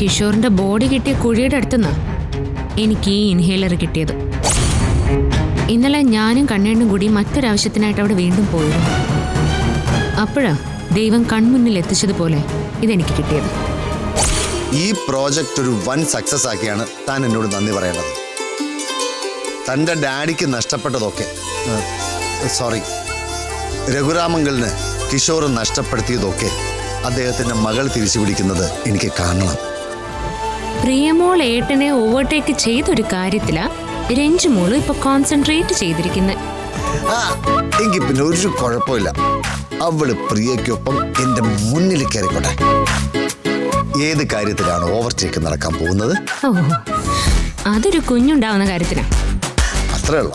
കിഷോറിന്റെ body കിട്ടിയ കുഴിയുടെ അടുത്തുനിന്ന് എനിക്ക് ഈ ഇൻഹേലർ കിട്ടിയത്. ഇന്നലെ ഞാനും കണ്ണേണ്ണും കൂടി മറ്റൊരാവശ്യത്തിനായിട്ട് അവിടെ വീണ്ടും പോയിരുന്നു. അപ്പോഴാ ദൈവം കൺമുന്നിൽ എത്തിച്ചതുപോലെ ഇതെനിക്ക് കിട്ടിയത്. ഈ പ്രോജക്റ്റ് ഒരു വൻ സക്സസ് ആക്കിയാണ് താൻ എന്നോട് നന്ദി പറയേണ്ടത്. തൻ്റെ ഡാഡിക്ക് നഷ്ടപ്പെട്ടതൊക്കെ സോറി രഘുരാമങ്കലിന് കിഷോർ നഷ്ടപ്പെടുത്തിയതൊക്കെ അദ്ദേഹത്തിൻ്റെ മകൾ തിരിച്ചു പിടിക്കുന്നത് എനിക്ക് കാണണം. പ്രിയമോൾ ഏട്ടനെ ഓവർടേക്ക് ചെയ്തൊരു കാര്യത്തിലാ രഞ്ജുമോള് ഇപ്പൊ കോൺസെൻട്രേറ്റ് ചെയ്തിരിക്കുന്നത്. എങ്കിൽ പിന്നെ ഒരു കുഴപ്പമില്ല. അവള് പ്രിയയ്ക്കൊപ്പം എൻ്റെ മുന്നിൽ കയറിക്കോട്ടെ. ഏത് കാര്യത്തിലാണ് ഓവർടേക്ക് നടക്കാൻ പോകുന്നത്? ഓ, അതൊരു കുഞ്ഞുണ്ടാവുന്ന കാര്യത്തിനാ. അത്രേ ഉള്ളൂ.